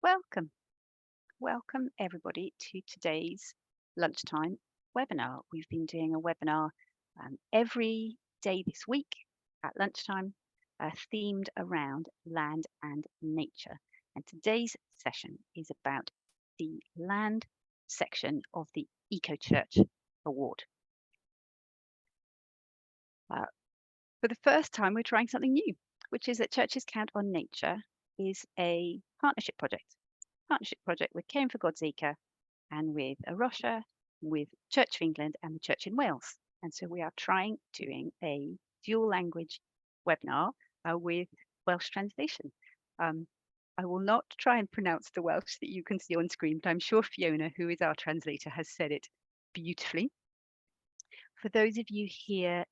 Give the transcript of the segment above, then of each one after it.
Welcome. Welcome everybody to today's lunchtime webinar. We've been doing a webinar every day this week at lunchtime themed around land and nature. And today's session is about the land section of the Eco-Church Award. For the first time, we're trying something new, which is that Churches Count on Nature is a partnership project with Caring for God's Acre and with Rocha, with Church of England and the Church in Wales. And so we are doing a dual language webinar with Welsh translation. I will not try and pronounce the Welsh that you can see on screen, but I'm sure Fiona, who is our translator, has said it beautifully. For those of you here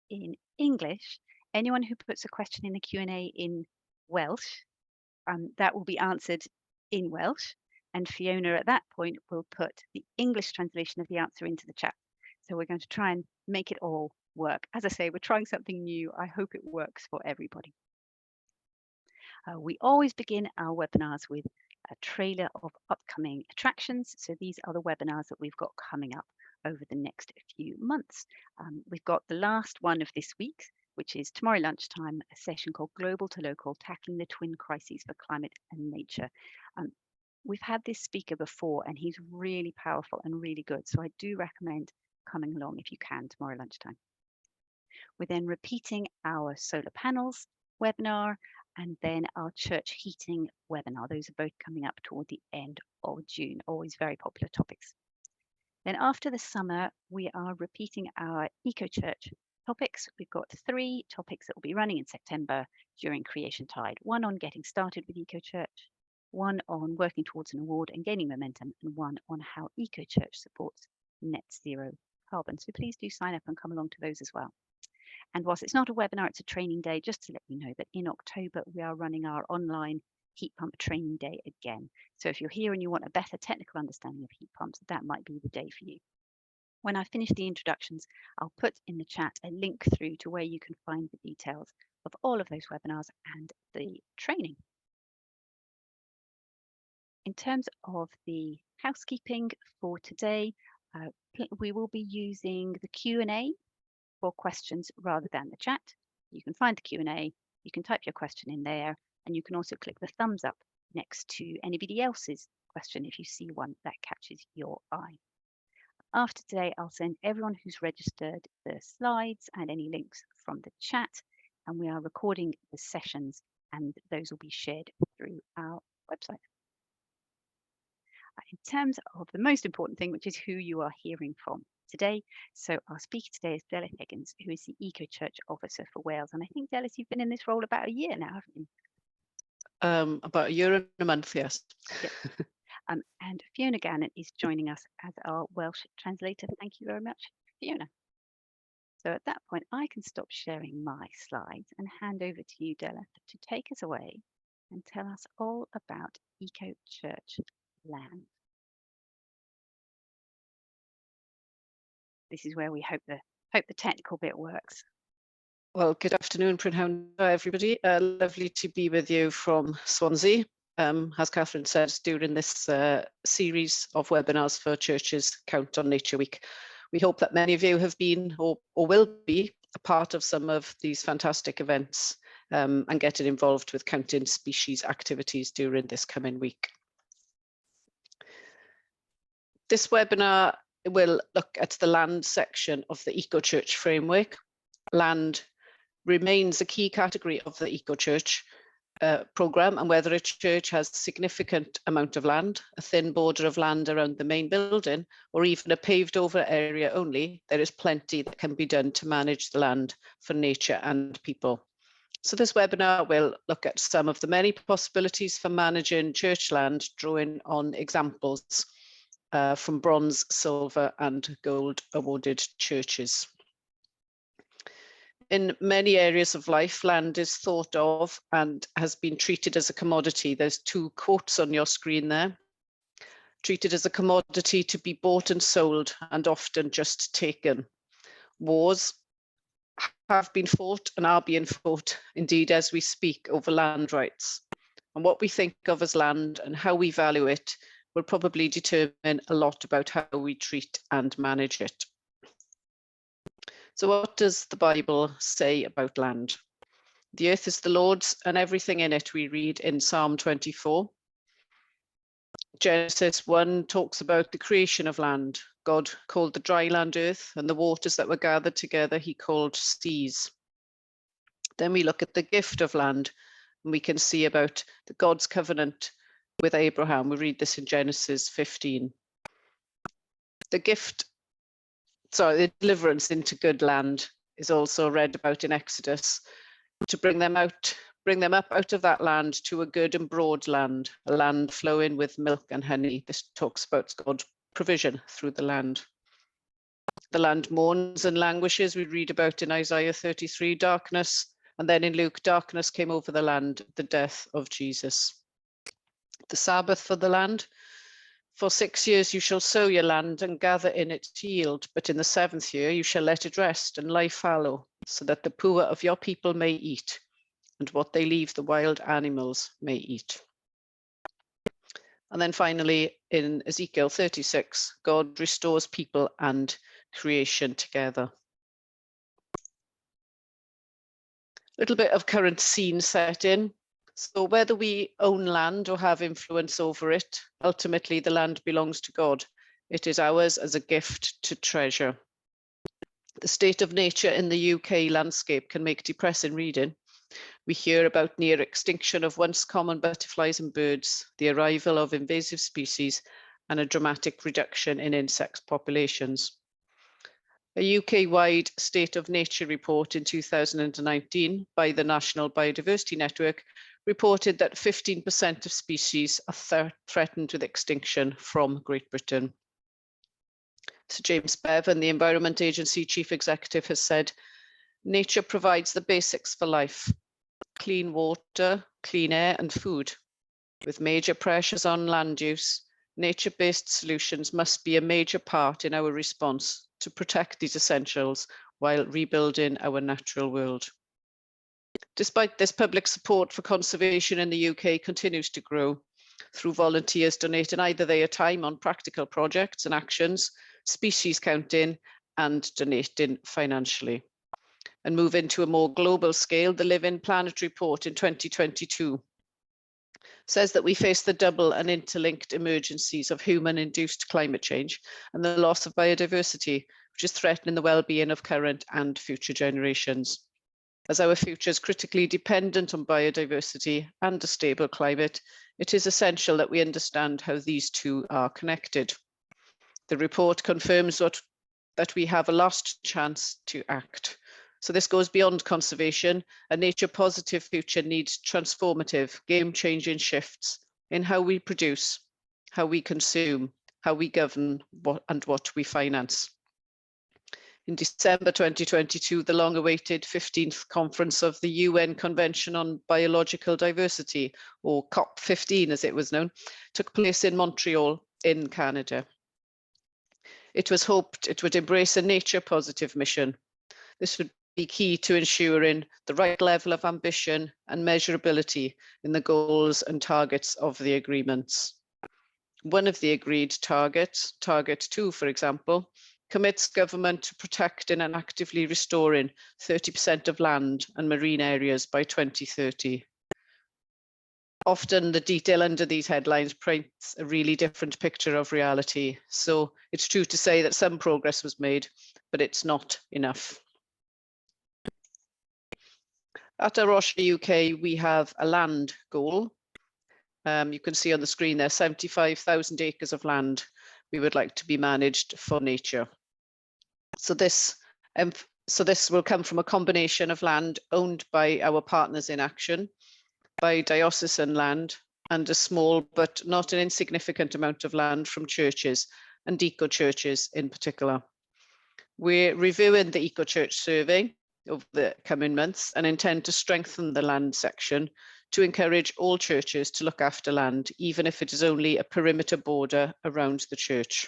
in English, anyone who puts a question in the Q&A in Welsh, that will be answered in Welsh, and Fiona at that point will put the English translation of the answer into the chat. So we're going to try and make it all work. As I say, we're trying something new. I hope it works for everybody. We always begin our webinars with a trailer of upcoming attractions. So these are the webinars that we've got coming up over the next few months. We've got the last one of this week, which is tomorrow lunchtime, a session called Global to Local, Tackling the Twin Crises for Climate and Nature. We've had this speaker before and he's really powerful and really good. So I do recommend coming along if you can tomorrow lunchtime. We're then repeating our solar panels webinar and then our church heating webinar. Those are both coming up toward the end of June, always very popular topics. Then after the summer, we are repeating our Eco-Church topics. We've got 3 topics that will be running in September during Creation Tide. One on getting started with Eco-Church, one on working towards an award and gaining momentum, and one on how Eco-Church supports net zero carbon. So please do sign up and come along to those as well. And whilst it's not a webinar, it's a training day, just to let you know that in October, we are running our online heat pump training day again. So if you're here and you want a better technical understanding of heat pumps, that might be the day for you. When I finish the introductions, I'll put in the chat a link through to where you can find the details of all of those webinars and the training. In terms of the housekeeping for today, we will be using the Q&A for questions rather than the chat. You can find the Q&A, you can type your question in there, and you can also click the thumbs up next to anybody else's question if you see one that catches your eye. After today, I'll send everyone who's registered the slides and any links from the chat, and we are recording the sessions and those will be shared through our website. In terms of the most important thing, which is who you are hearing from today. So our speaker today is Delyth Higgins, who is the Eco-Church Officer for Wales. And I think, Delyth, you've been in this role about a year now, haven't you? About a year and a month, yes. Yep. And Fiona Gannon is joining us as our Welsh translator. Thank you very much, Fiona. So at that point, I can stop sharing my slides and hand over to you, Delyth, to take us away and tell us all about Eco-Church land. This is where we hope the technical bit works. Well, good afternoon, Prynhawn, everybody. Lovely to be with you from Swansea. As Catherine said, during this series of webinars for Churches Count on Nature Week. We hope that many of you have been or will be a part of some of these fantastic events and getting involved with counting species activities during this coming week. This webinar will look at the land section of the Eco-Church framework. Land remains a key category of the Eco-Church programme, and whether a church has a significant amount of land, a thin border of land around the main building, or even a paved over area only, there is plenty that can be done to manage the land for nature and people. So this webinar will look at some of the many possibilities for managing church land, drawing on examples from bronze, silver and gold awarded churches. In many areas of life, land is thought of and has been treated as a commodity. There's 2 quotes on your screen there. Treated as a commodity to be bought and sold and often just taken. Wars have been fought and are being fought, indeed, as we speak, over land rights. and what we think of as land and how we value it will probably determine a lot about how we treat and manage it. So what does the Bible say about land? The earth is the Lord's and everything in it, we read in Psalm 24. Genesis 1 talks about the creation of land. God called the dry land earth, and the waters that were gathered together he called seas. Then we look at the gift of land, and we can see about God's covenant with Abraham. We read this in Genesis 15. The deliverance into good land is also read about in Exodus, to bring them up out of that land to a good and broad land, a land flowing with milk and honey. This talks about God's provision through the land. The land mourns and languishes, we read about in Isaiah 33, darkness, and then in Luke, darkness came over the land, the death of Jesus. The Sabbath for the land. For 6 years you shall sow your land and gather in its yield, but in the 7th year you shall let it rest and lie fallow, so that the poor of your people may eat, and what they leave the wild animals may eat. And then finally, in Ezekiel 36, God restores people and creation together. A little bit of current scene set in. So whether we own land or have influence over it, ultimately the land belongs to God. It is ours as a gift to treasure. The state of nature in the UK landscape can make depressing reading. We hear about near extinction of once common butterflies and birds, the arrival of invasive species, and a dramatic reduction in insect populations. A UK-wide State of Nature report in 2019 by the National Biodiversity Network reported that 15% of species are threatened with extinction from Great Britain. Sir James Bevan, the Environment Agency Chief Executive, has said, nature provides the basics for life: clean water, clean air and food. With major pressures on land use, nature-based solutions must be a major part in our response to protect these essentials while rebuilding our natural world. Despite this, public support for conservation in the UK continues to grow through volunteers donating either their time on practical projects and actions, species counting, and donating financially. And moving to a more global scale, the Living Planet report in 2022 says that we face the double and interlinked emergencies of human-induced climate change and the loss of biodiversity, which is threatening the well-being of current and future generations. As our future is critically dependent on biodiversity and a stable climate, it is essential that we understand how these two are connected. The report confirms that we have a last chance to act. So this goes beyond conservation. A nature-positive future needs transformative, game-changing shifts in how we produce, how we consume, how we govern, and what we finance. In December 2022, the long-awaited 15th conference of the UN Convention on Biological Diversity, or COP15 as it was known, took place in Montreal in Canada. It was hoped it would embrace a nature-positive mission. This would be key to ensuring the right level of ambition and measurability in the goals and targets of the agreements. One of the agreed targets, Target 2, for example, commits government to protecting and actively restoring 30% of land and marine areas by 2030. Often the detail under these headlines paints a really different picture of reality. So it's true to say that some progress was made, but it's not enough. At Rocha UK, we have a land goal. You can see on the screen there, 75,000 acres of land we would like to be managed for nature. So this will come from a combination of land owned by our partners in action, by diocesan land, and a small but not an insignificant amount of land from churches and eco-churches in particular. We're reviewing the eco-church survey over the coming months and intend to strengthen the land section to encourage all churches to look after land, even if it is only a perimeter border around the church.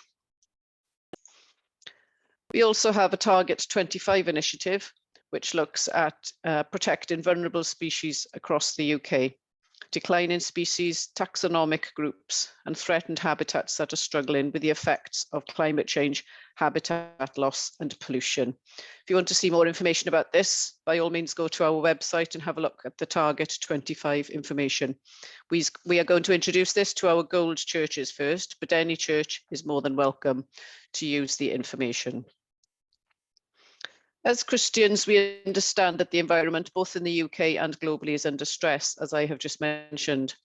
We also have a Target 25 initiative, which looks at protecting vulnerable species across the UK. declining species, taxonomic groups, and threatened habitats that are struggling with the effects of climate change, habitat loss, and pollution. If you want to see more information about this, by all means, go to our website and have a look at the Target 25 information. We are going to introduce this to our gold churches first, but any church is more than welcome to use the information. As Christians, we understand that the environment, both in the UK and globally, is under stress, as I have just mentioned.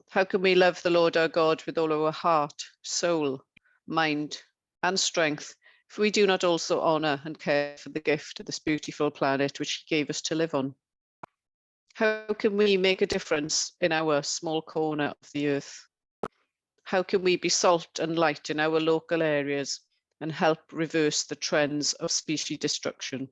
How can we love the Lord our God with all our heart, soul, mind, and strength if we do not also honour and care for the gift of this beautiful planet which He gave us to live on? How can we make a difference in our small corner of the earth? How can we be salt and light in our local areas and help reverse the trends of species destruction?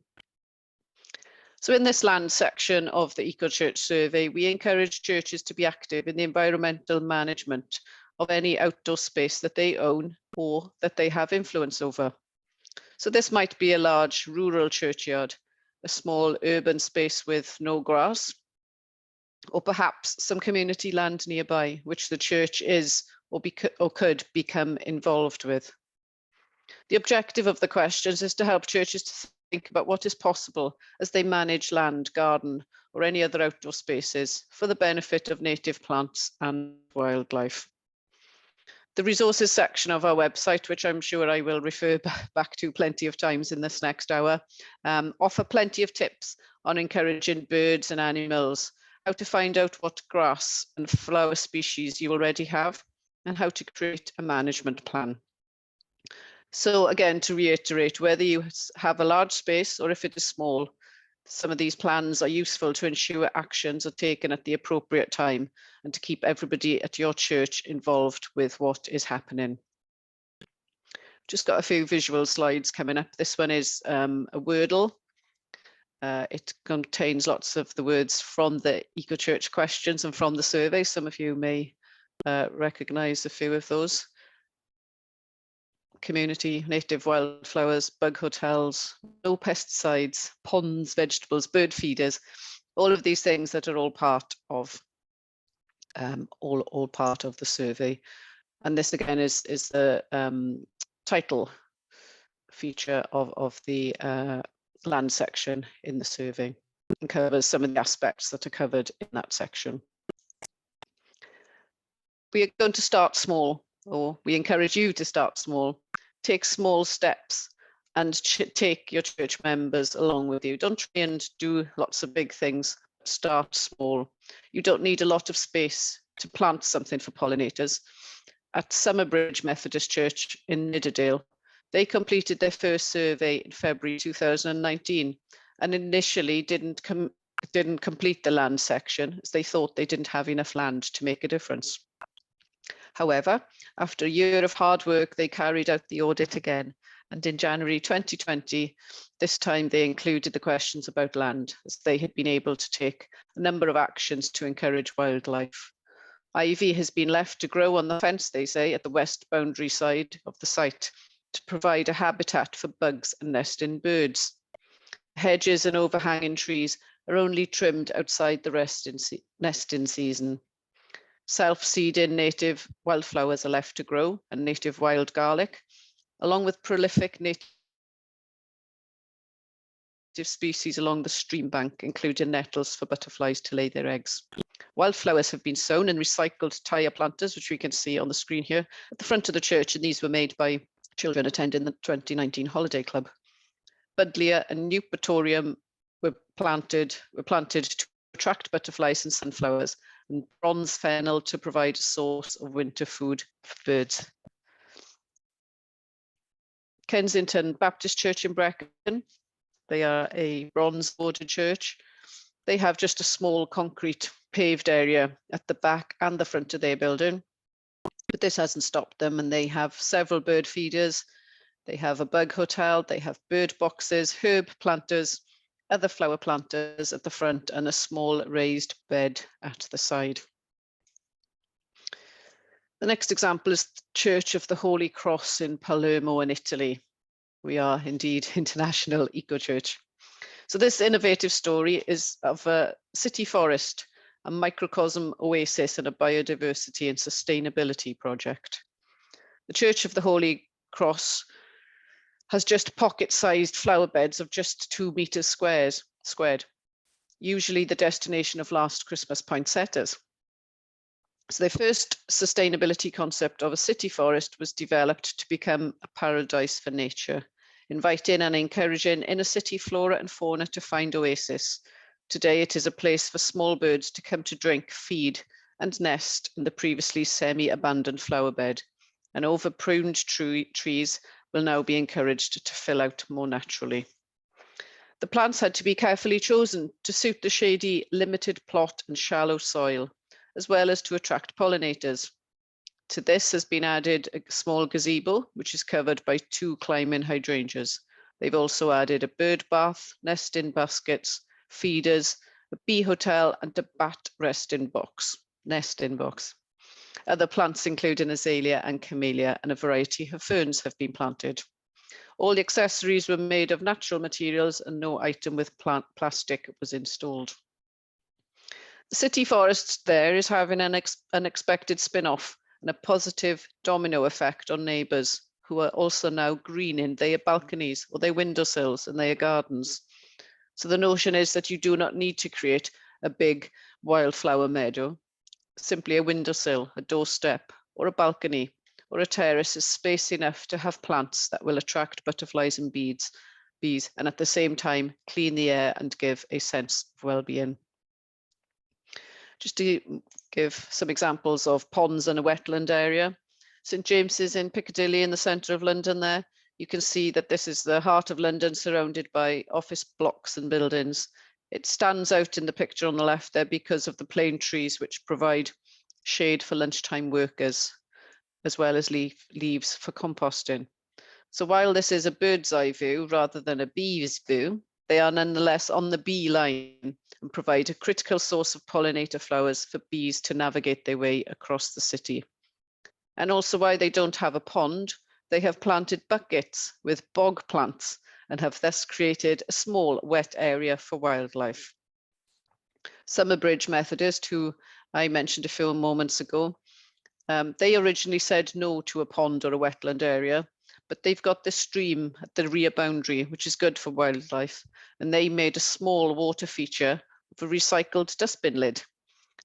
So in this land section of the Eco-Church survey, we encourage churches to be active in the environmental management of any outdoor space that they own or that they have influence over. So this might be a large rural churchyard, a small urban space with no grass, or perhaps some community land nearby, which the church is or could become involved with. The objective of the questions is to help churches to think about what is possible as they manage land, garden, or any other outdoor spaces for the benefit of native plants and wildlife. The resources section of our website, which I'm sure I will refer back to plenty of times in this next hour, offer plenty of tips on encouraging birds and animals, how to find out what grass and flower species you already have, and how to create a management plan. So again, to reiterate, whether you have a large space or if it is small, some of these plans are useful to ensure actions are taken at the appropriate time and to keep everybody at your church involved with what is happening. Just got a few visual slides coming up. This one is a wordle. It contains lots of the words from the Eco-Church questions and from the survey. Some of you may recognise a few of those. Community, native wildflowers, bug hotels, no pesticides, ponds, vegetables, bird feeders, all of these things that are all part of all part of the survey. And this again is the title feature of the land section in the survey and covers some of the aspects that are covered in that section. We are going to start small, or we encourage you to start small. Take small steps and take your church members along with you. Don't try and do lots of big things. Start small. You don't need a lot of space to plant something for pollinators. At Summerbridge Methodist Church in Nidderdale, they completed their first survey in February 2019 and initially didn't complete the land section as they thought they didn't have enough land to make a difference. However, after a year of hard work, they carried out the audit again. And in January 2020, this time they included the questions about land, as they had been able to take a number of actions to encourage wildlife. Ivy has been left to grow on the fence, they say, at the west boundary side of the site to provide a habitat for bugs and nesting birds. Hedges and overhanging trees are only trimmed outside the nesting season. Self-seeding native wildflowers are left to grow and native wild garlic, along with prolific native species along the stream bank, including nettles for butterflies to lay their eggs. Wildflowers have been sown in recycled tire planters, which we can see on the screen here, at the front of the church, and these were made by children attending the 2019 Holiday Club. Buddleia and Eupatorium were planted to attract butterflies and sunflowers, and bronze fennel to provide a source of winter food for birds. Kensington Baptist Church in Brecon, they are a bronze bordered church. They have just a small concrete paved area at the back and the front of their building, but this hasn't stopped them, and they have several bird feeders. They have a bug hotel, they have bird boxes, herb planters, other flower planters at the front, and a small raised bed at the side. The next example is the Church of the Holy Cross in Palermo in Italy. We are indeed international eco-church. So this innovative story is of a city forest a microcosm oasis and a biodiversity and sustainability project. The Church of the Holy Cross has just pocket-sized flower beds of just 2 meters squared, usually the destination of last Christmas poinsettias. So their first sustainability concept of a city forest was developed to become a paradise for nature, inviting and encouraging inner city flora and fauna to find oasis. Today, it is a place for small birds to come to drink, feed, and nest in the previously semi-abandoned flower bed, and over-pruned trees will now be encouraged to fill out more naturally. The plants had to be carefully chosen to suit the shady, limited plot and shallow soil, as well as to attract pollinators. To this has been added a small gazebo, which is covered by 2 climbing hydrangeas. They've also added a bird bath, nesting baskets, feeders, a bee hotel, and a bat nesting box. Other plants, including azalea and camellia, and a variety of ferns have been planted. All the accessories were made of natural materials and no item with plastic was installed. The city forest there is having an unexpected spin-off and a positive domino effect on neighbours who are also now greening their balconies or their windowsills and their gardens. So the notion is that you do not need to create a big wildflower meadow. Simply a windowsill, a doorstep, or a balcony, or a terrace is space enough to have plants that will attract butterflies and bees, and at the same time clean the air and give a sense of well-being. Just to give some examples of ponds and a wetland area. St James's in Piccadilly in the centre of London there. You can see that this is the heart of London surrounded by office blocks and buildings. It stands out in the picture on the left there because of the plane trees which provide shade for lunchtime workers, as well as leaves for composting. So while this is a bird's eye view rather than a bee's view, they are nonetheless on the bee line and provide a critical source of pollinator flowers for bees to navigate their way across the city. And also why they don't have a pond, they have planted buckets with bog plants and have thus created a small wet area for wildlife. Summerbridge Methodist, who I mentioned a few moments ago, they originally said no to a pond or a wetland area, but they've got the stream at the rear boundary, which is good for wildlife. And they made a small water feature of a recycled dustbin lid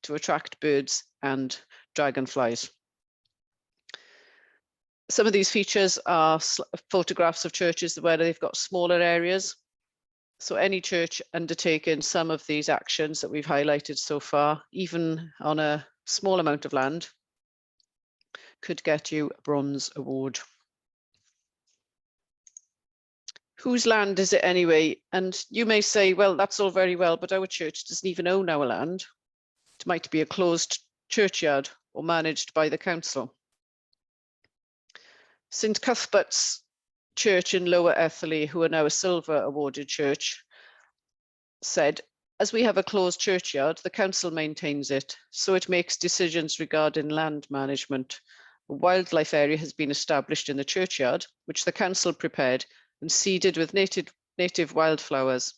to attract birds and dragonflies. Some of these features are photographs of churches where they've got smaller areas. So any church undertaking some of these actions that we've highlighted so far, even on a small amount of land, could get you a bronze award. Whose land is it anyway? And you may say, well, that's all very well, but our church doesn't even own our land. It might be a closed churchyard or managed by the council. St Cuthbert's Church in Lower Etherley, who are now a silver awarded church, said, as we have a closed churchyard, the council maintains it, so it makes decisions regarding land management. A wildlife area has been established in the churchyard, which the council prepared and seeded with native wildflowers,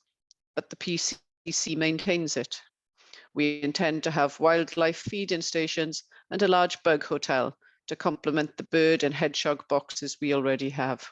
but the PCC maintains it. We intend to have wildlife feeding stations and a large bug hotel to complement the bird and hedgehog boxes we already have.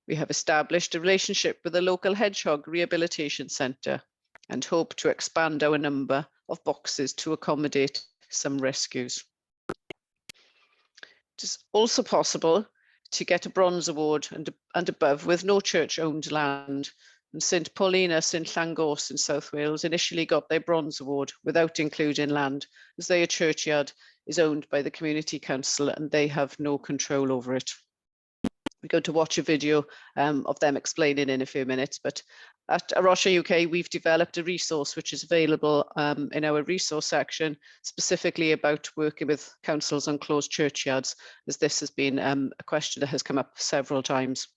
We have established a relationship with the local hedgehog rehabilitation centre and hope to expand our number of boxes to accommodate some rescues. It is also possible to get a bronze award and above with no church-owned land. And St Paulina, St Llangos in South Wales initially got their bronze award without including land, as their churchyard is owned by the community council and they have no control over it. We're going to watch a video of them explaining in a few minutes, but at Rocha UK, we've developed a resource which is available in our resource section, specifically about working with councils on closed churchyards, as this has been a question that has come up several times.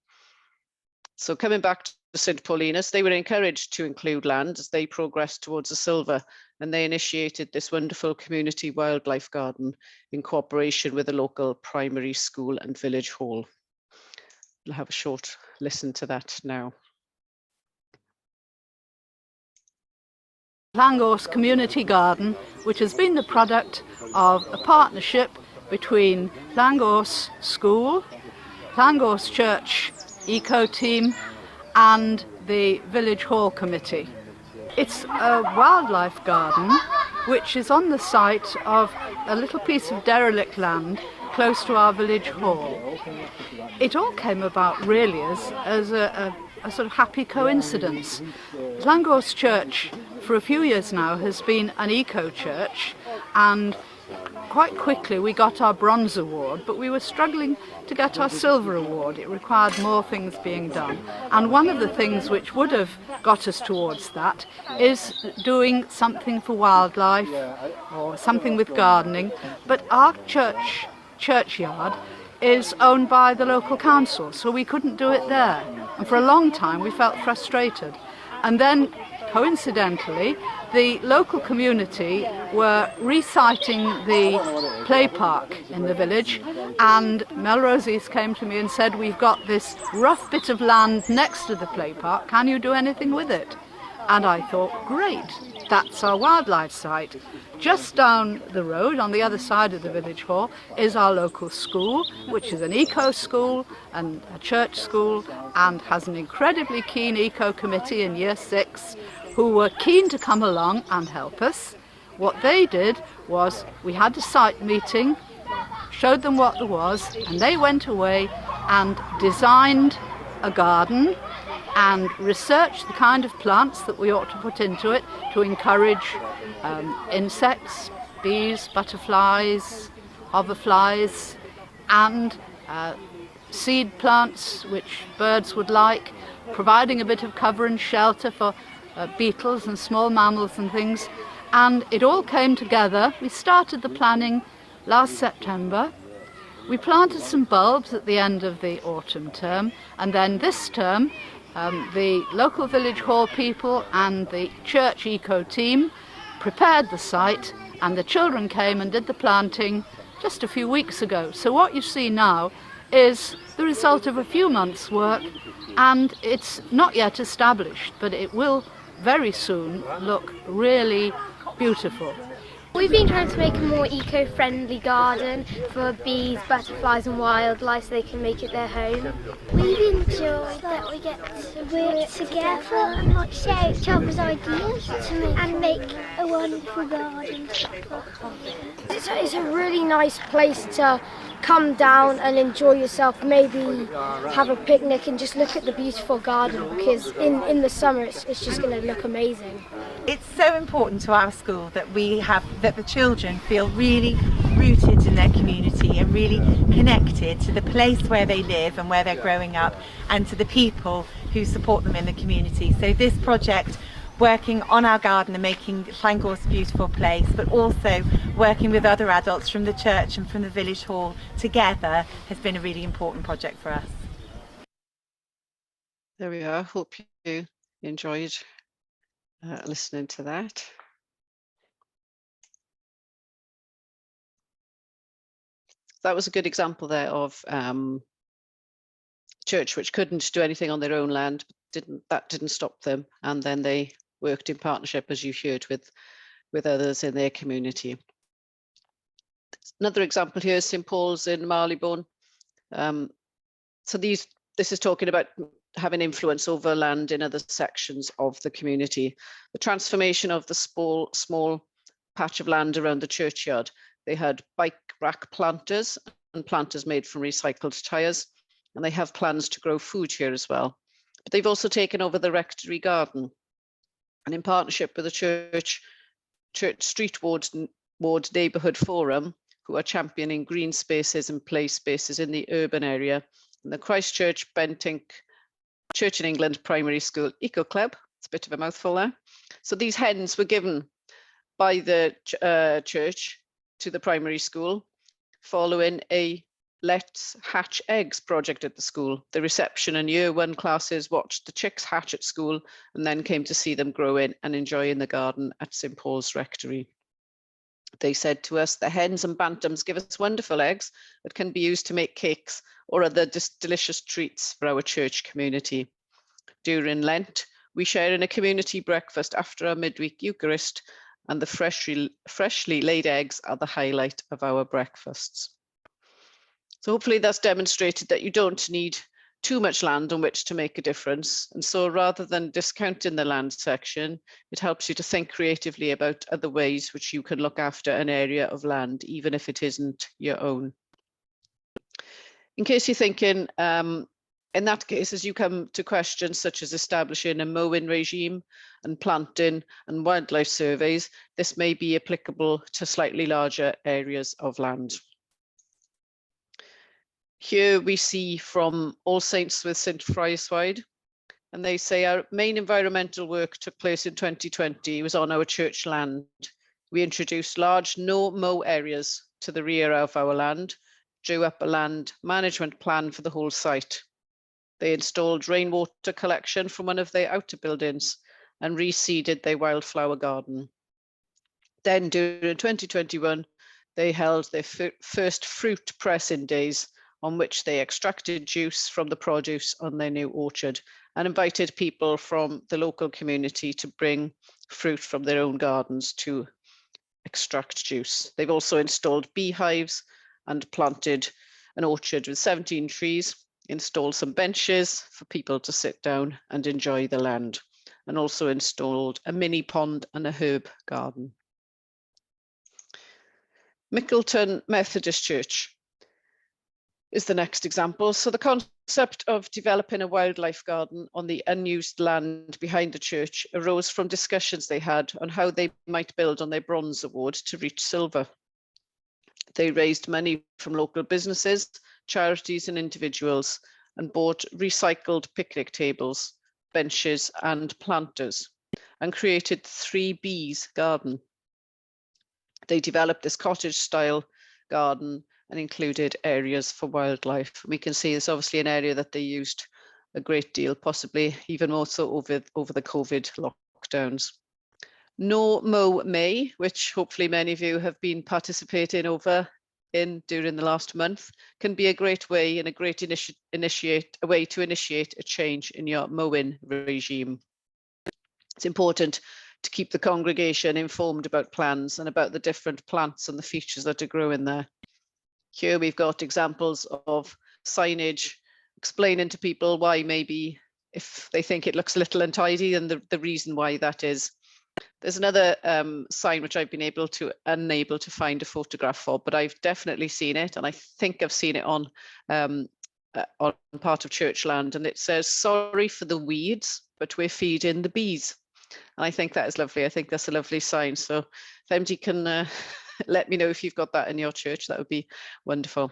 So coming back to St Paulinas, they were encouraged to include land as they progressed towards a silver, and they initiated this wonderful community wildlife garden in cooperation with a local primary school and village hall. We'll have a short listen to that now. Llangors Community Garden, which has been the product of a partnership between Llangors School, Llangors Church Eco Team and the Village Hall Committee. It's a wildlife garden which is on the site of a little piece of derelict land close to our village hall. It all came about really as a sort of happy coincidence. Llangors Church for a few years now has been an eco church, and quite quickly we got our bronze award, but we were struggling to get our silver award. It required more things being done, and one of the things which would have got us towards that is doing something for wildlife or something with gardening. But our churchyard is owned by the local council, so we couldn't do it there, and for a long time we felt frustrated. And then coincidentally, the local community were reciting the play park in the village, and Melrose came to me and said, "We've got this rough bit of land next to the play park, can you do anything with it?" And I thought, great, that's our wildlife site. Just down the road, on the other side of the village hall, is our local school, which is an eco school and a church school, and has an incredibly keen eco committee in year 6 who were keen to come along and help us. What they did was, we had a site meeting, showed them what there was, and they went away and designed a garden and researched the kind of plants that we ought to put into it to encourage insects, bees, butterflies, hoverflies, and seed plants which birds would like, providing a bit of cover and shelter for beetles and small mammals and things. And it all came together. We started the planning last September. We planted some bulbs at the end of the autumn term, and then this term the local village hall people and the church eco team prepared the site, and the children came and did the planting just a few weeks ago. So what you see now is the result of a few months' work, and it's not yet established, but it will very soon look really beautiful. We've been trying to make a more eco-friendly garden for bees, butterflies and wildlife so they can make it their home. We've enjoyed that we get to work together and share each other's ideas and make a wonderful garden. It's a really nice place to come down and enjoy yourself, maybe have a picnic and just look at the beautiful garden, because in the summer it's just going to look amazing. It's so important to our school that the children feel really rooted in their community and really connected to the place where they live and where they're growing up, and to the people who support them in the community. So this project, working on our garden and making Llangors a beautiful place, but also working with other adults from the church and from the village hall together, has been a really important project for us. There we are. Hope you enjoyed listening to that. That was a good example there of church which couldn't do anything on their own land. That didn't stop them, and then they worked in partnership, as you heard, with others in their community. Another example here is St Paul's in Marylebone. So this is talking about having influence over land in other sections of the community. The transformation of the small patch of land around the churchyard. They had bike rack planters and planters made from recycled tyres, and they have plans to grow food here as well. But they've also taken over the rectory garden, and in partnership with the church street ward neighbourhood forum, who are championing green spaces and play spaces in the urban area, and the Christchurch Bentinck Church in England Primary School Eco Club. It's a bit of a mouthful there. So these hens were given by the church to the primary school following a Let's Hatch Eggs project at the school. The reception and year 1 classes watched the chicks hatch at school and then came to see them growing and enjoying the garden at St Paul's Rectory. They said to us, the hens and bantams give us wonderful eggs that can be used to make cakes or other delicious treats for our church community. During Lent, We share in a community breakfast after our midweek Eucharist, and the freshly laid eggs are the highlight of our breakfasts. So hopefully that's demonstrated that you don't need too much land on which to make a difference. And so rather than discounting the land section, it helps you to think creatively about other ways which you can look after an area of land, even if it isn't your own. In case you're thinking, in that case, as you come to questions such as establishing a mowing regime and planting and wildlife surveys, this may be applicable to slightly larger areas of land. Here we see from All Saints with St Frieswide, and they say our main environmental work took place in 2020, was on our church land. We introduced large no-mow areas to the rear of our land, drew up a land management plan for the whole site. They installed rainwater collection from one of their outer buildings and reseeded their wildflower garden. Then during 2021, they held their first fruit pressing days, on which they extracted juice from the produce on their new orchard and invited people from the local community to bring fruit from their own gardens to extract juice. They've also installed beehives and planted an orchard with 17 trees, installed some benches for people to sit down and enjoy the land, and also installed a mini pond and a herb garden. Mickleton Methodist Church is the next example. So the concept of developing a wildlife garden on the unused land behind the church arose from discussions they had on how they might build on their bronze award to reach silver. They raised money from local businesses, charities and individuals, and bought recycled picnic tables, benches and planters, and created 3B's garden. They developed this cottage style garden and included areas for wildlife. We can see it's obviously an area that they used a great deal, possibly even more so over the COVID lockdowns. No Mow May, which hopefully many of you have been participating during the last month, can be a great way and a great way to initiate a change in your mowing regime. It's important to keep the congregation informed about plans and about the different plants and the features that are growing there. Here we've got examples of signage explaining to people why, maybe if they think it looks a little untidy, and the reason why that is. There's another sign which I've been unable to find a photograph for, but I've definitely seen it, and I think I've seen it on part of church land, and it says, "Sorry for the weeds, but we're feeding the bees." And I think that is lovely. I think that's a lovely sign. So if MD can let me know if you've got that in your church, that would be wonderful.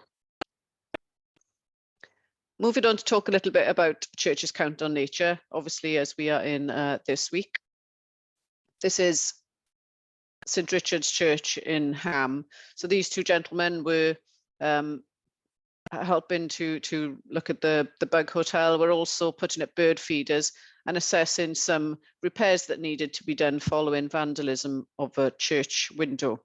Moving on to talk a little bit about Church's Count on Nature, obviously as we are in this week. This is St Richard's Church in Ham. So these two gentlemen were helping to look at the bug hotel. We're also putting up bird feeders and assessing some repairs that needed to be done following vandalism of a church window.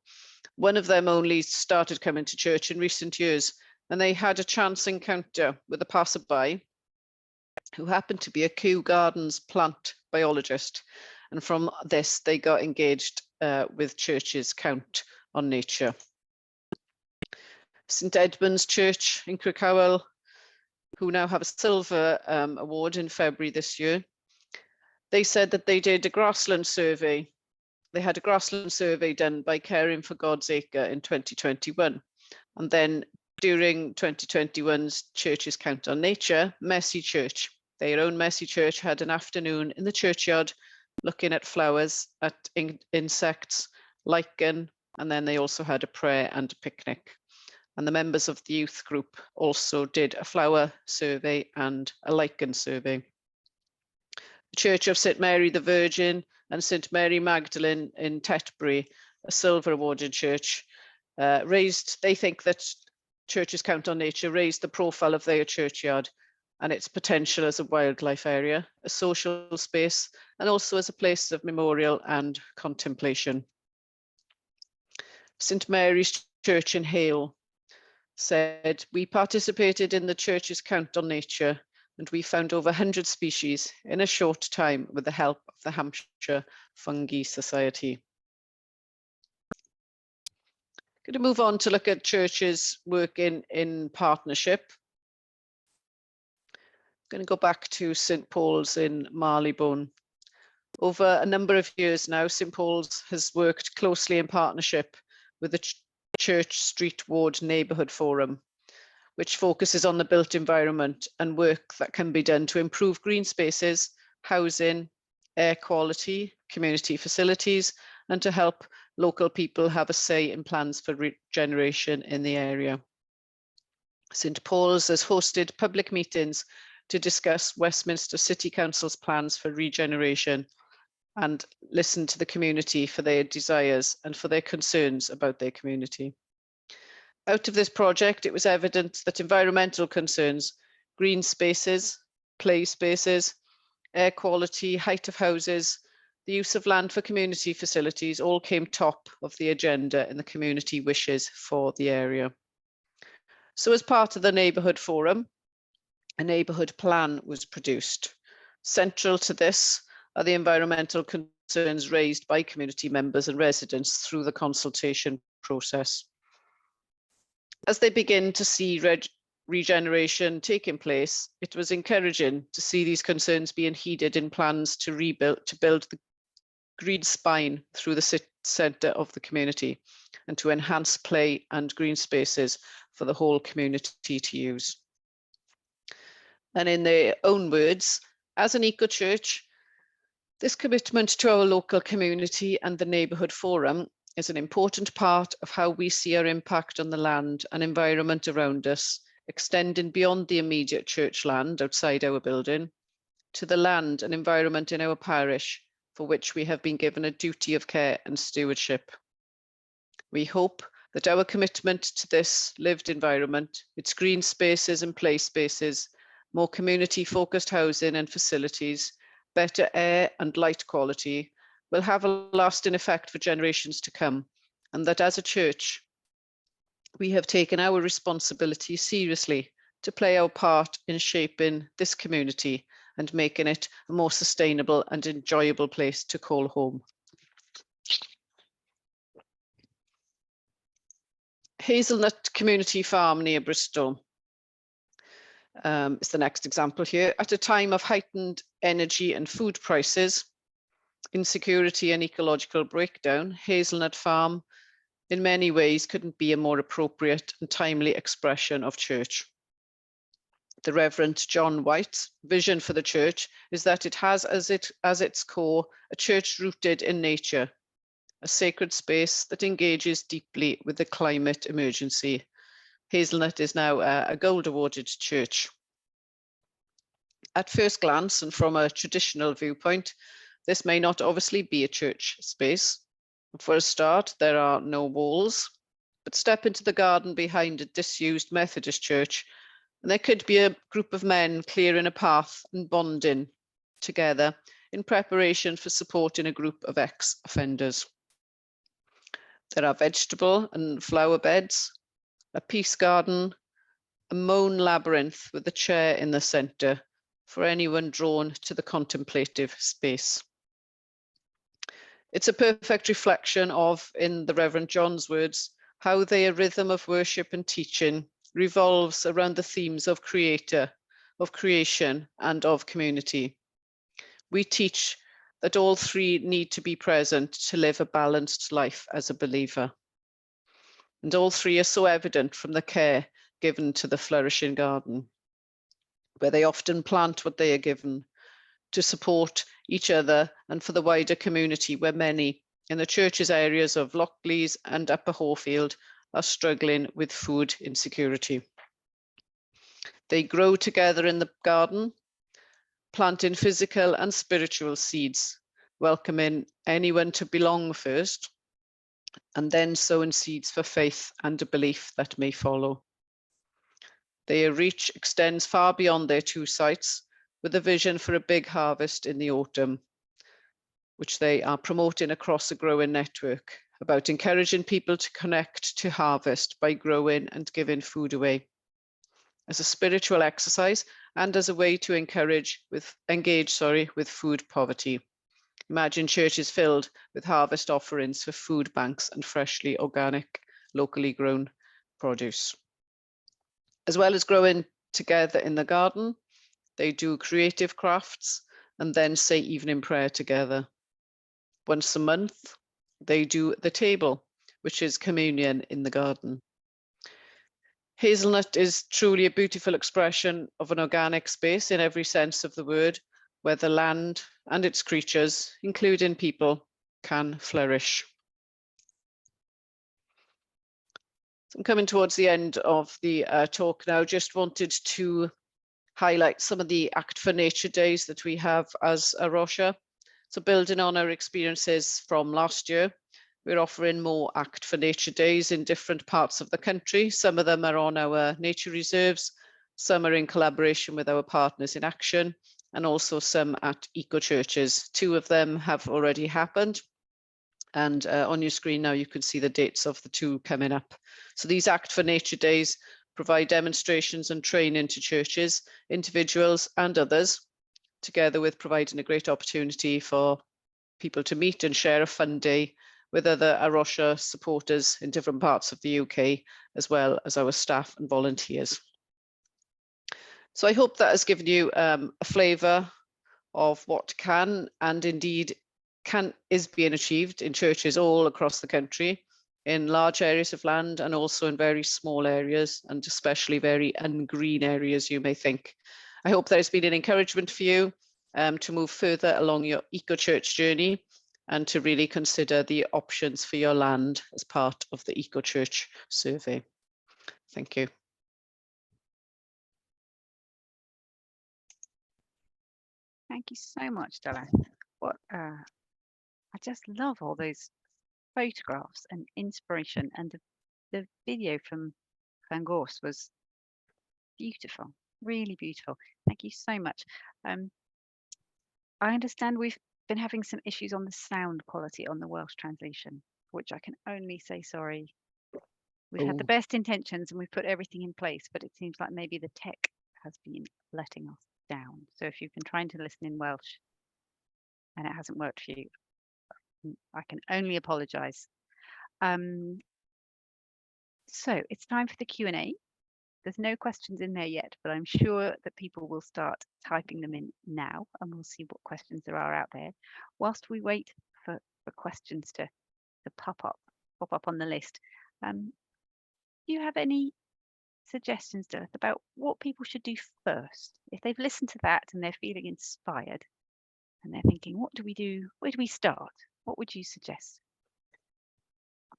One of them only started coming to church in recent years, and they had a chance encounter with a passerby who happened to be a Kew Gardens plant biologist. And from this, they got engaged with Church's Count on Nature. St Edmund's Church in Crickhowell, who now have a silver award in February this year, they said that they did a grassland survey. They had a grassland survey done by Caring for God's Acre in 2021. And then during 2021's Church's Count on Nature, Messy Church, their own Messy Church, had an afternoon in the churchyard looking at flowers, at insects, lichen, and then they also had a prayer and a picnic. And the members of the youth group also did a flower survey and a lichen survey. The Church of St Mary the Virgin and St Mary Magdalene in Tetbury, a silver awarded church, they think that Church's Count on Nature raised the profile of their churchyard and its potential as a wildlife area, a social space, and also as a place of memorial and contemplation. St Mary's Church in Hale said, "We participated in the Church's Count on Nature and we found over 100 species in a short time with the help of the Hampshire Fungi Society. Going to move on to look at churches working in partnership. Going to go back to St Paul's in Marylebone. Over a number of years now, St Paul's has worked closely in partnership with the Church Street Ward Neighbourhood Forum, which focuses on the built environment and work that can be done to improve green spaces, housing, air quality, community facilities, and to help local people have a say in plans for regeneration in the area. St Paul's has hosted public meetings to discuss Westminster City Council's plans for regeneration and listen to the community for their desires and for their concerns about their community. Out of this project, it was evident that environmental concerns, green spaces, play spaces, air quality, height of houses, the use of land for community facilities all came top of the agenda in the community wishes for the area. So as part of the neighbourhood forum, a neighbourhood plan was produced. Central to this are the environmental concerns raised by community members and residents through the consultation process. As they begin to see regeneration taking place, it was encouraging to see these concerns being heeded in plans to build the green spine through the centre of the community and to enhance play and green spaces for the whole community to use. And in their own words, as an eco-church, this commitment to our local community and the neighbourhood forum is an important part of how we see our impact on the land and environment around us, extending beyond the immediate church land outside our building to the land and environment in our parish, for which we have been given a duty of care and stewardship. We hope that our commitment to this lived environment, its green spaces and play spaces, more community-focused housing and facilities, better air and light quality, will have a lasting effect for generations to come, and that as a church, we have taken our responsibility seriously to play our part in shaping this community and making it a more sustainable and enjoyable place to call home. Hazelnut Community Farm near Bristol is the next example here. At a time of heightened energy and food prices, insecurity and ecological breakdown, Hazelnut Farm in many ways couldn't be a more appropriate and timely expression of church. The Reverend John White's vision for the church is that it has as its core a church rooted in nature, a sacred space that engages deeply with the climate emergency. Hazelnut is now a gold awarded church. At first glance and from a traditional viewpoint, this may not obviously be a church space. For a start, there are no walls, but step into the garden behind a disused Methodist church, and there could be a group of men clearing a path and bonding together in preparation for supporting a group of ex-offenders. There are vegetable and flower beds, a peace garden, a mown labyrinth with a chair in the centre for anyone drawn to the contemplative space. It's a perfect reflection of, in the Reverend John's words, how their rhythm of worship and teaching revolves around the themes of creator, of creation, and of community. We teach that all three need to be present to live a balanced life as a believer. And all three are so evident from the care given to the flourishing garden, where they often plant what they are given to support each other and for the wider community, where many in the church's areas of Lockleys and Upper Horfield are struggling with food insecurity. They grow together in the garden, planting physical and spiritual seeds, welcoming anyone to belong first, and then sowing seeds for faith and a belief that may follow. Their reach extends far beyond their two sites, with a vision for a big harvest in the autumn, which they are promoting across a growing network, about encouraging people to connect to harvest by growing and giving food away. as a spiritual exercise and as a way to engage with food poverty. Imagine churches filled with harvest offerings for food banks and freshly organic, locally grown produce. As well as growing together in the garden, they do creative crafts and then say evening prayer together. Once a month, they do the table, which is communion in the garden. Hazelnut is truly a beautiful expression of an organic space in every sense of the word, where the land and its creatures, including people, can flourish. So I'm coming towards the end of the talk now. Just wanted to highlight some of the Act for Nature days that we have as a Rocha. So building on our experiences from last year, we're offering more Act for Nature days in different parts of the country. Some of them are on our nature reserves, some are in collaboration with our partners in action, and also some at eco churches. 2 of them have already happened. And on your screen now, you can see the dates of the 2 coming up. So these Act for Nature days provide demonstrations and training to churches, individuals and others, together with providing a great opportunity for people to meet and share a fun day with other Rocha supporters in different parts of the UK, as well as our staff and volunteers. So I hope that has given you a flavour of what can and indeed is being achieved in churches all across the country, in large areas of land and also in very small areas, and especially very ungreen areas, you may think. I hope there has been an encouragement for you to move further along your eco-church journey and to really consider the options for your land as part of the eco-church survey. Thank you. Thank you so much, Delyth. I just love all those photographs and inspiration, and the video from Llangors was beautiful, really beautiful. Thank you so much. I understand we've been having some issues on the sound quality on the Welsh translation, which I can only say sorry. We've had the best intentions and we've put everything in place, but it seems like maybe the tech has been letting us down. So if you've been trying to listen in Welsh and it hasn't worked for you, I can only apologise. So it's time for the Q&A. There's no questions in there yet, but I'm sure that people will start typing them in now, and we'll see what questions there are out there. Whilst we wait for questions to pop up on the list, do you have any suggestions, Delyth, about what people should do first? If they've listened to that and they're feeling inspired and they're thinking, what do we do? Where do we start? What would you suggest?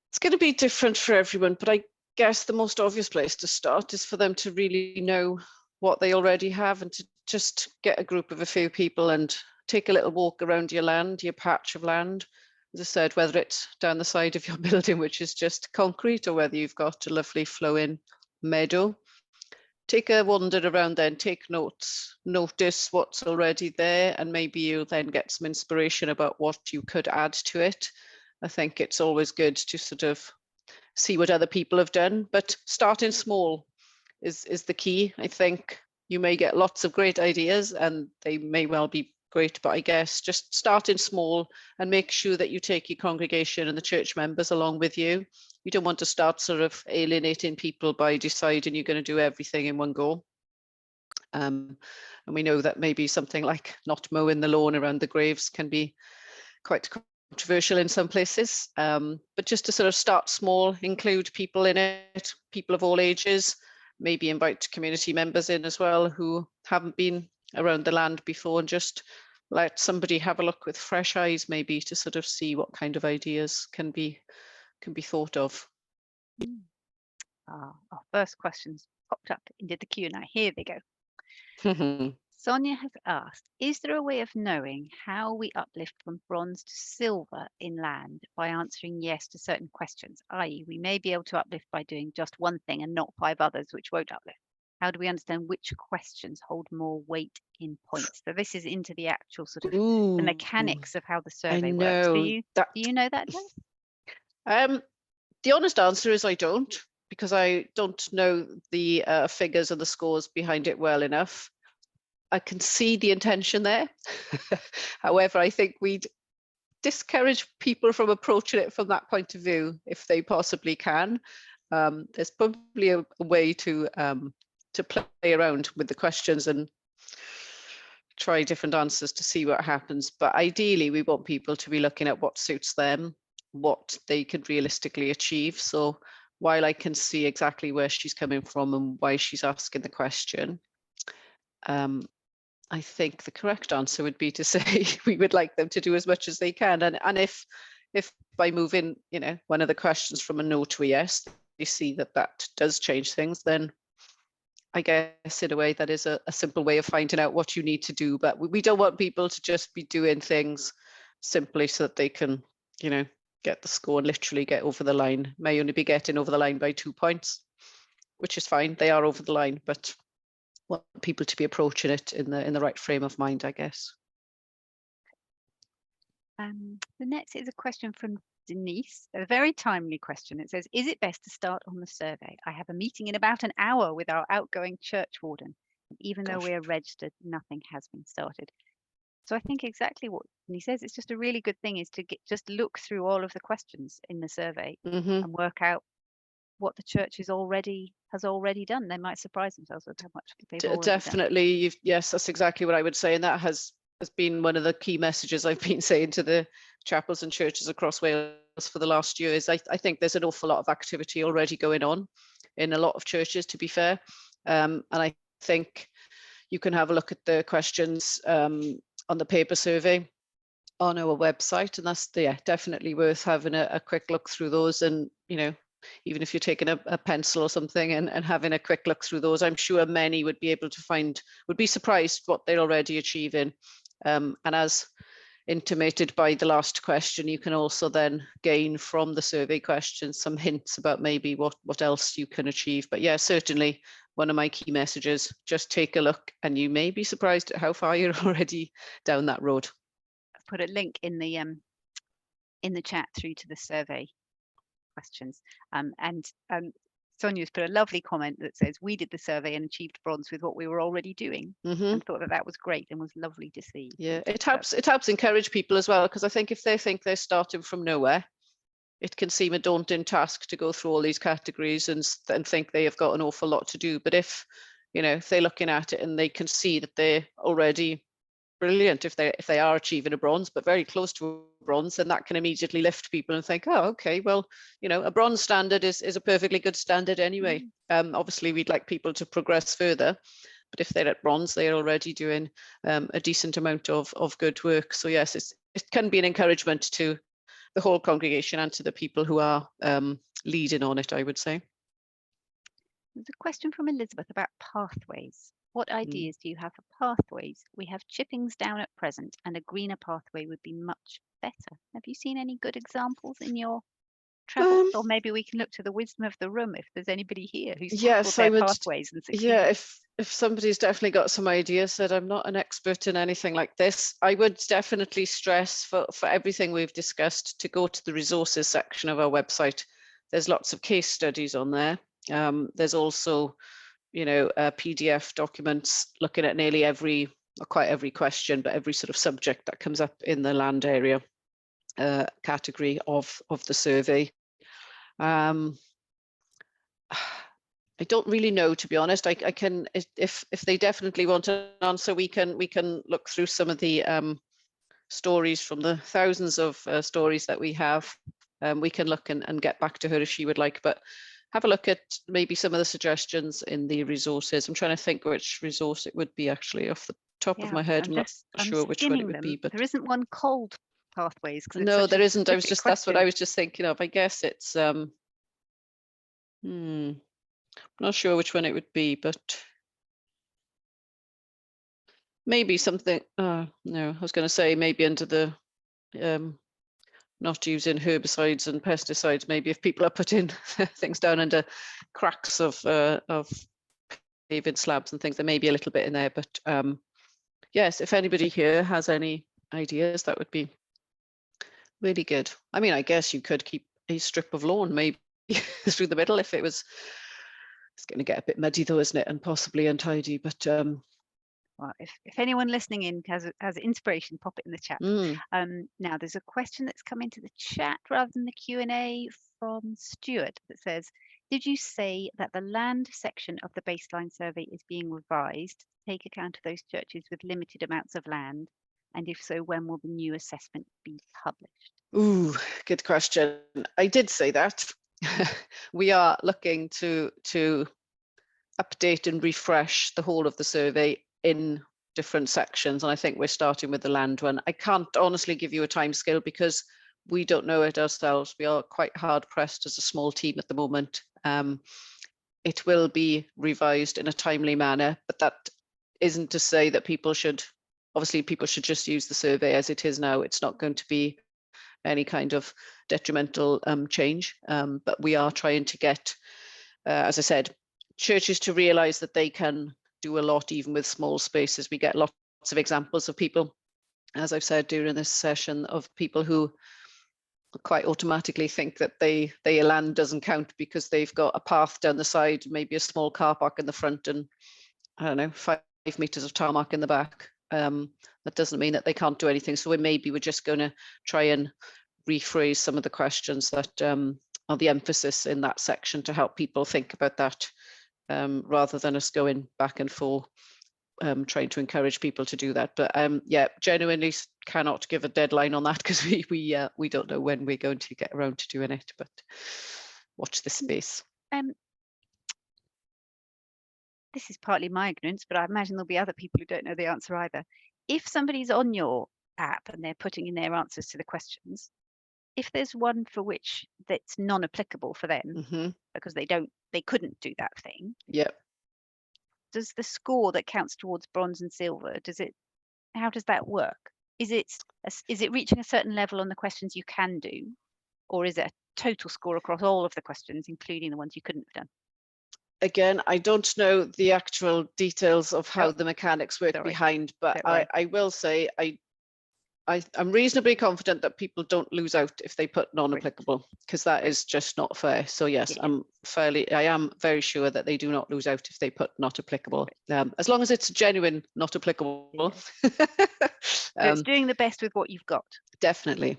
It's going to be different for everyone, but I guess the most obvious place to start is for them to really know what they already have and to just get a group of a few people and take a little walk around your land, your patch of land. As I said, whether it's down the side of your building, which is just concrete, or whether you've got a lovely flowing meadow. Take a wander around then, take notes, notice what's already there, and maybe you'll then get some inspiration about what you could add to it. I think it's always good to sort of see what other people have done, but starting small is the key. I think you may get lots of great ideas and they may well be great, but I guess just starting small and make sure that you take your congregation and the church members along with you. You don't want to start sort of alienating people by deciding you're going to do everything in one go. And we know that maybe something like not mowing the lawn around the graves can be quite controversial in some places, but just to sort of start small, include people in it, people of all ages, maybe invite community members in as well who haven't been around the land before, and just let somebody have a look with fresh eyes, maybe, to sort of see what kind of ideas can be thought of. Our first questions popped up into the Q&A. Here they go. Sonia has asked, is there a way of knowing how we uplift from bronze to silver in land by answering yes to certain questions, i.e. we may be able to uplift by doing just one thing and not 5 others which won't uplift? How do we understand which questions hold more weight in points? So this is into the actual sort of the mechanics of how the survey works. Do you know that, Delyth? The honest answer is I don't. because I don't know the figures and the scores behind it well enough, I can see the intention there. However, I think we'd discourage people from approaching it from that point of view if they possibly can. There's probably a way to play around with the questions and try different answers to see what happens. But ideally, we want people to be looking at what suits them, what they could realistically achieve. So while I can see exactly where she's coming from and why she's asking the question, I think the correct answer would be to say we would like them to do as much as they can. And if by moving, you know, one of the questions from a no to a yes, you see that that does change things, then I guess in a way that is a simple way of finding out what you need to do. But we don't want people to just be doing things simply so that they can, you know, get the score and literally get over the line. May only be getting over the line by 2 points, which is fine. They are over the line, but want people to be approaching it in the right frame of mind, I guess. The next is a question from Denise, a very timely question. It says, is it best to start on the survey? I have a meeting in about an hour with our outgoing church warden. And even though we're registered, nothing has been started. So I think exactly what Denise says, it's just a really good thing is to just look through all of the questions in the survey and work out what the church has already done. They might surprise themselves with how much they've already definitely done. Yes, that's exactly what I would say, and that has been one of the key messages I've been saying to the chapels and churches across Wales for the last year. Is I think there's an awful lot of activity already going on in a lot of churches, to be fair, and I think you can have a look at the questions on the paper survey on our website, and that's definitely worth having a quick look through those. And you know, even if you're taking a pencil or something and having a quick look through those, I'm sure many would be able to would be surprised what they're already achieving. And as intimated by the last question, you can also then gain from the survey questions some hints about maybe what else you can achieve. But yeah, certainly one of my key messages, just take a look and you may be surprised at how far you're already down that road. I've put a link in the chat through to the survey questions, and Sonia's put a lovely comment that says we did the survey and achieved bronze with what we were already doing, and thought that was great and was lovely to see. Yeah, it helps encourage people as well, because I think if they think they're starting from nowhere, it can seem a daunting task to go through all these categories and think they have got an awful lot to do. But if they're looking at it and they can see that they're already brilliant, if they are achieving a bronze but very close to a bronze, then that can immediately lift people and think, oh, okay, well, a bronze standard is a perfectly good standard anyway. Obviously we'd like people to progress further, but if they're at bronze, they're already doing a decent amount of good work. So yes, it can be an encouragement to the whole congregation and to the people who are leading on it, I would say. There's a question from Elizabeth about pathways. What ideas do you have for pathways? We have chippings down at present, and a greener pathway would be much better. Have you seen any good examples in your travels? Or maybe we can look to the wisdom of the room if there's anybody here who's tackled their pathways and succeeded. Yeah, if somebody's definitely got some ideas, that I'm not an expert in anything like this, I would definitely stress for everything we've discussed to go to the resources section of our website. There's lots of case studies on there. There's also PDF documents looking at nearly not quite every question, but every sort of subject that comes up in the land area category of the survey. I don't really know, to be honest. I can, if they definitely want an answer, we can look through some of the stories from the thousands of stories that we have. We can look and get back to her if she would like, but have a look at maybe some of the suggestions in the resources. I'm trying to think which resource it would be actually off the top of my head. I'm not sure which one it would be, but there isn't one called pathways. No, there isn't. That's what I was just thinking of. I guess it's I'm not sure which one it would be, but maybe something. No, I was going to say maybe under the not using herbicides and pesticides. Maybe if people are putting things down under cracks of paving slabs and things, there may be a little bit in there. But yes, if anybody here has any ideas, that would be really good. I mean, I guess you could keep a strip of lawn maybe through the middle if it was. It's going to get a bit muddy though, isn't it? And possibly untidy, but well, if anyone listening in has inspiration, pop it in the chat. Now there's a question that's come into the chat rather than the Q&A from Stuart that says, did you say that the land section of the baseline survey is being revised to take account of those churches with limited amounts of land? And if so, when will the new assessment be published? Ooh, good question. I did say that. We are looking to update and refresh the whole of the survey in different sections, and I think we're starting with the land one. I can't honestly give you a timescale because we don't know it ourselves. We are quite hard pressed as a small team at the moment. It will be revised in a timely manner, but that isn't to say that people should just use the survey as it is now. It's not going to be any kind of detrimental change, but we are trying to get, as I said, churches to realise that they can do a lot even with small spaces. We get lots of examples of people, as I've said during this session, of people who quite automatically think that their land doesn't count because they've got a path down the side, maybe a small car park in the front, and I don't know, 5 meters of tarmac in the back. That doesn't mean that they can't do anything. So we're just going to try and rephrase some of the questions that are the emphasis in that section to help people think about that, rather than us going back and forth, trying to encourage people to do that. But yeah, genuinely cannot give a deadline on that because we don't know when we're going to get around to doing it, but watch this space. This is partly my ignorance, but I imagine there'll be other people who don't know the answer either. If somebody's on your app and they're putting in their answers to the questions, if there's one for which that's non-applicable for them because they couldn't do that thing, does the score that counts towards bronze and silver, how does that work? Is it reaching a certain level on the questions you can do, or is it a total score across all of the questions, including the ones you couldn't have done? Again, I don't know the actual details of how the mechanics work behind, but I will say I'm reasonably confident that people don't lose out if they put non-applicable, because that is just not fair. So yes, I am very sure that they do not lose out if they put not applicable, as long as it's genuine not applicable. So it's doing the best with what you've got. Definitely.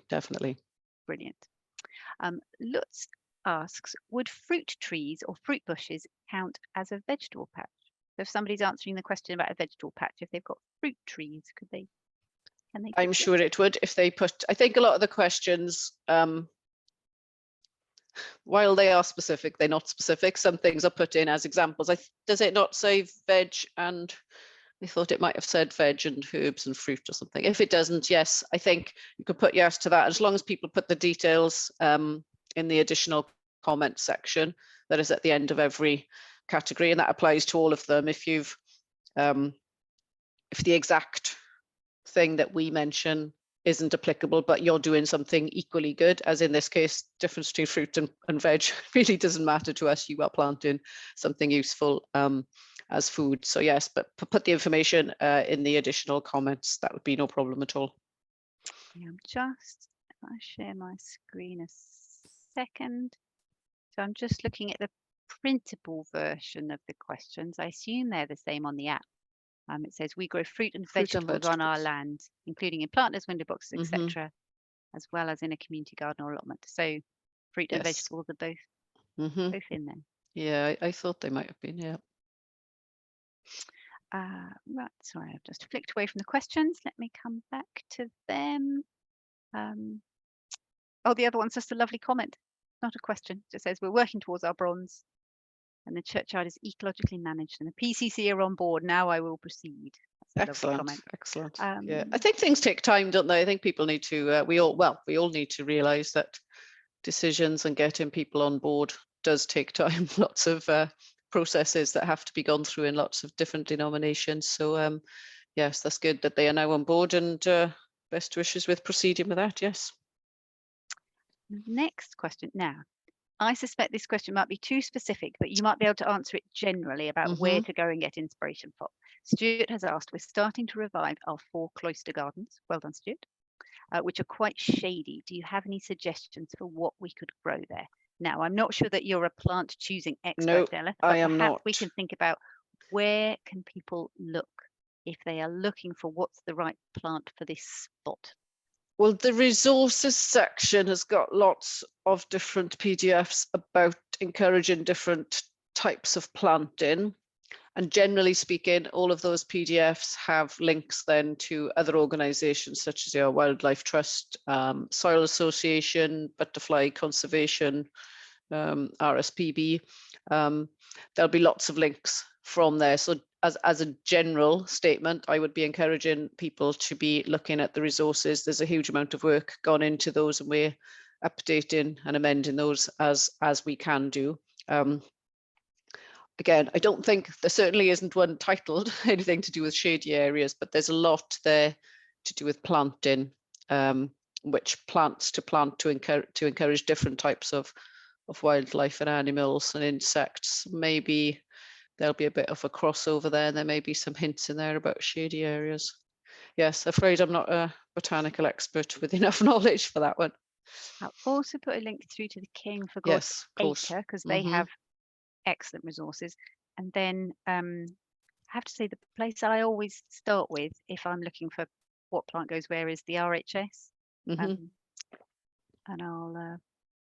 Brilliant. Lutz asks, would fruit trees or fruit bushes count as a vegetable patch? So if somebody's answering the question about a vegetable patch, if they've got fruit trees, can they? I'm sure it would if they put, I think a lot of the questions, while they are specific, they're not specific. Some things are put in as examples. Does it not say veg and, I thought it might have said veg and herbs and fruit or something. If it doesn't, yes, I think you could put yes to that, as long as people put the details in the additional comment section that is at the end of every category, and that applies to all of them. If you've, if the exact thing that we mention isn't applicable, but you're doing something equally good, as in this case, difference between fruit and veg really doesn't matter to us. You are planting something useful as food. So yes, but put the information in the additional comments. That would be no problem at all. Yeah, if I share my screen a second. So I'm just looking at the printable version of the questions. I assume they're the same on the app. It says we grow fruit and vegetables on our land, including in planters, window boxes, etc., as well as in a community garden or allotment. So fruit and vegetables are both in there. Yeah, I thought they might have been, yeah. Right, sorry, I've just flicked away from the questions. Let me come back to them. Oh, the other one's just a lovely comment, not a question. It just says we're working towards our bronze and the churchyard is ecologically managed and the PCC are on board. Now I will proceed. Excellent. Yeah, I think things take time, don't they? I think people need to, we all need to realise that decisions and getting people on board does take time. Lots of processes that have to be gone through in lots of different denominations. So yes, that's good that they are now on board, and best wishes with proceeding with that. Yes. Next question. Now, I suspect this question might be too specific, but you might be able to answer it generally about where to go and get inspiration from. Stuart has asked, we're starting to revive our 4 cloister gardens. Well done, Stuart. Which are quite shady. Do you have any suggestions for what we could grow there? Now, I'm not sure that you're a plant choosing expert, No, Delyth, I but am perhaps we not. can think about where can people look if they are looking for what's the right plant for this spot. Well, the resources section has got lots of different PDFs about encouraging different types of planting. And generally speaking, all of those PDFs have links then to other organisations such as your Wildlife Trust, Soil Association, Butterfly Conservation, RSPB. There'll be lots of links from there. So as a general statement, I would be encouraging people to be looking at the resources. There's a huge amount of work gone into those, and we're updating and amending those as we can do. Again, I don't think there certainly isn't one titled anything to do with shady areas, but there's a lot there to do with planting, which plants to plant to encourage different types of wildlife and animals and insects. Maybe there'll be a bit of a crossover there. There may be some hints in there about shady areas. Yes, afraid I'm not a botanical expert with enough knowledge for that one. I'll also put a link through to the Caring for God's Acre, because they have excellent resources. And then I have to say the place I always start with if I'm looking for what plant goes where is the RHS. And I'll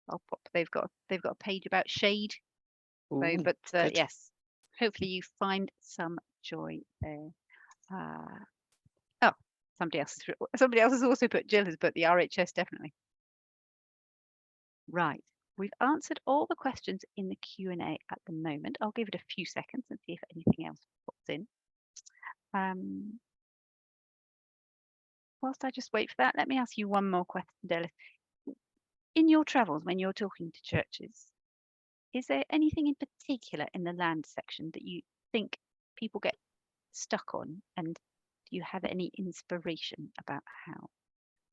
pop, they've got a page about shade. So, but yes, hopefully you find some joy there. Oh, somebody else has also put, Jill has put the RHS definitely. Right, we've answered all the questions in the Q&A at the moment. I'll give it a few seconds and see if anything else pops in. Whilst I just wait for that, let me ask you one more question, Delyth. In your travels, when you're talking to churches, is there anything in particular in the land section that you think people get stuck on? And do you have any inspiration about how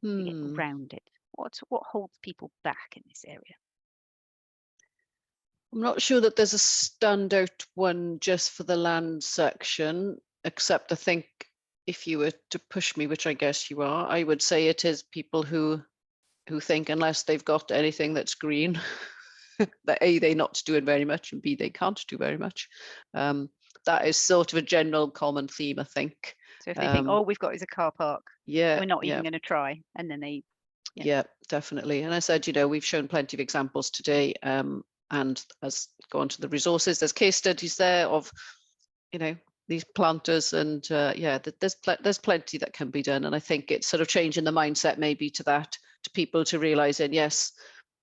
to get around it? What holds people back in this area? I'm not sure that there's a standout one just for the land section, except I think if you were to push me, which I guess you are, I would say it is people who think unless they've got anything that's green, that A, they're not doing very much, and B, they can't do very much. That is sort of a general common theme, I think. So if they think, oh, we've got is a car park, yeah, we're not even going to try, and then they yeah, definitely. And I said, we've shown plenty of examples today, and as go on to the resources, there's case studies there of these planters, and there's plenty that can be done. And I think it's sort of changing the mindset maybe to people to realizing, yes,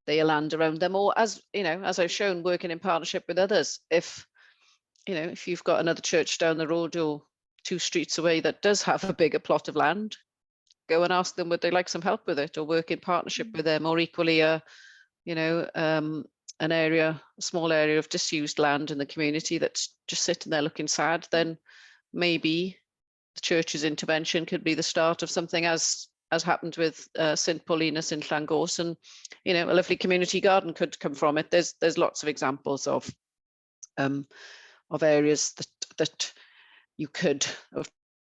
they are land around them, or as I've shown, working in partnership with others. If you've got another church down the road or 2 streets away that does have a bigger plot of land, go and ask them would they like some help with it, or work in partnership with them, or equally an area, a small area of disused land in the community that's just sitting there looking sad, then maybe the church's intervention could be the start of something as happened with St Paulinus in Llangos, and a lovely community garden could come from it. There's lots of examples of areas that you could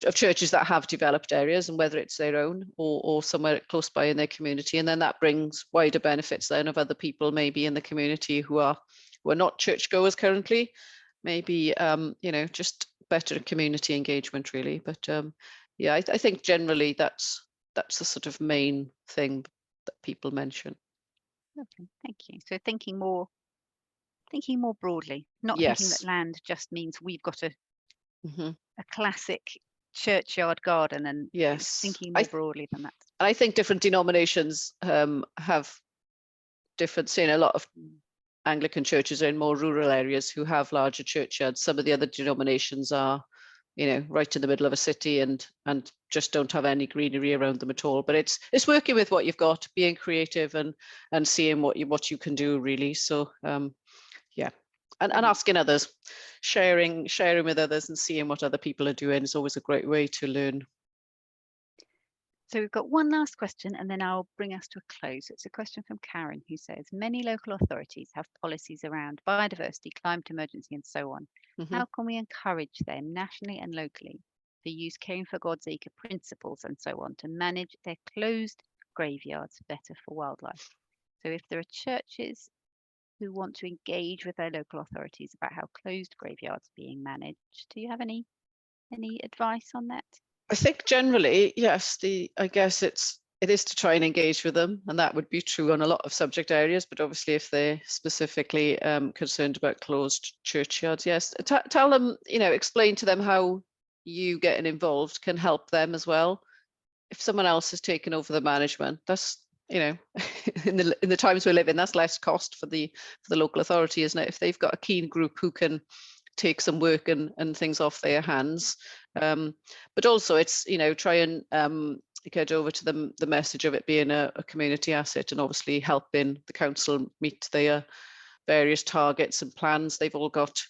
of churches that have developed areas, and whether it's their own or somewhere close by in their community, and then that brings wider benefits then of other people maybe in the community who are not churchgoers currently, maybe just better community engagement really. But I think generally that's the sort of main thing that people mention. Lovely, thank you. So thinking more broadly, not thinking that land just means we've got a classic churchyard garden, and thinking more broadly than that. I think different denominations have different, a lot of Anglican churches are in more rural areas who have larger churchyards. Some of the other denominations are right in the middle of a city and just don't have any greenery around them at all. But it's working with what you've got, being creative and seeing what you can do really. So and asking others, sharing with others, and seeing what other people are doing is always a great way to learn. So we've got one last question, and then I'll bring us to a close. It's a question from Karen, who says, many local authorities have policies around biodiversity, climate emergency, and so on. How can we encourage them nationally and locally to use Caring for God's Acre principles and so on to manage their closed graveyards better for wildlife? So if there are churches who want to engage with their local authorities about how closed graveyards are being managed. Do you have any advice on that? I think generally, yes, I guess it is to try and engage with them, and that would be true on a lot of subject areas, but obviously if they're specifically concerned about closed churchyards, yes, tell them, explain to them how you getting involved can help them as well. If someone else has taken over the management, that's, in the times we live in, that's less cost for the local authority, isn't it? If they've got a keen group who can take some work and things off their hands, but also it's, try and get over to them the message of it being a community asset, and obviously helping the council meet their various targets and plans. They've all got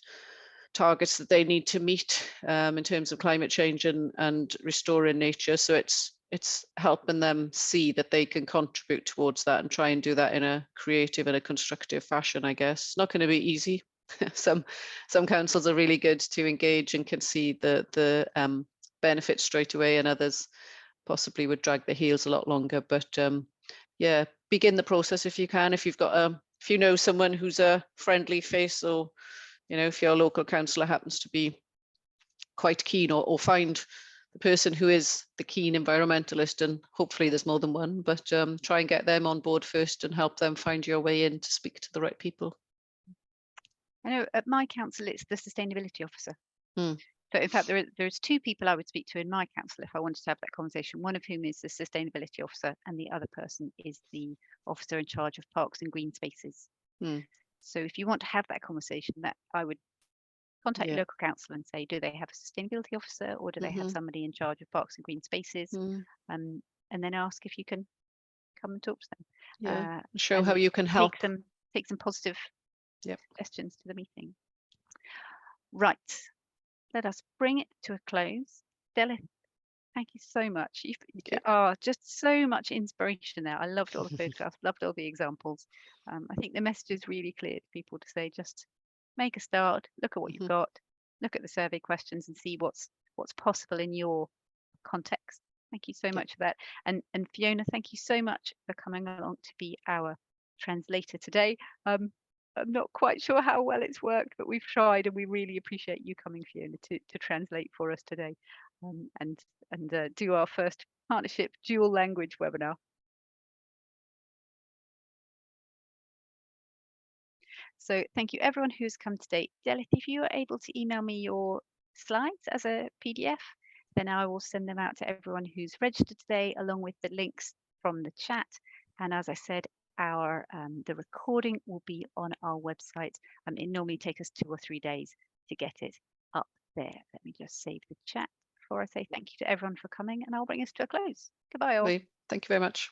targets that they need to meet in terms of climate change and restoring nature. So it's helping them see that they can contribute towards that and try and do that in a creative and a constructive fashion, I guess. It's not going to be easy. Some councils are really good to engage and can see the benefits straight away, and others possibly would drag their heels a lot longer. But yeah, begin the process if you can. If you've got if you know someone who's a friendly face, or if your local councillor happens to be quite keen, or find the person who is the keen environmentalist, and hopefully there's more than one, but try and get them on board first and help them find your way in to speak to the right people. I know at my council it's the sustainability officer. So in fact, there's two people I would speak to in my council if I wanted to have that conversation, one of whom is the sustainability officer and the other person is the officer in charge of parks and green spaces. So if you want to have that conversation, that I would contact your local council and say, do they have a sustainability officer, or do they have somebody in charge of parks and green spaces? And then ask if you can come and talk to them. Show how you can help. Take some positive questions to the meeting. Right. Let us bring it to a close. Delyth, thank you so much. You are just so much inspiration there. I loved all the photographs, loved all the examples. I think the message is really clear to people to say, just make a start, look at what you've got, look at the survey questions and see what's possible in your context. Thank you so much for that. And Fiona, thank you so much for coming along to be our translator today. I'm not quite sure how well it's worked, but we've tried, and we really appreciate you coming, Fiona, to translate for us today, and do our first partnership dual language webinar. So thank you everyone who's come today. Delyth, if you are able to email me your slides as a PDF, then I will send them out to everyone who's registered today, along with the links from the chat. And as I said, the recording will be on our website. It normally takes us 2 or 3 days to get it up there. Let me just save the chat before I say thank you to everyone for coming, and I'll bring us to a close. Goodbye all. Thank you very much.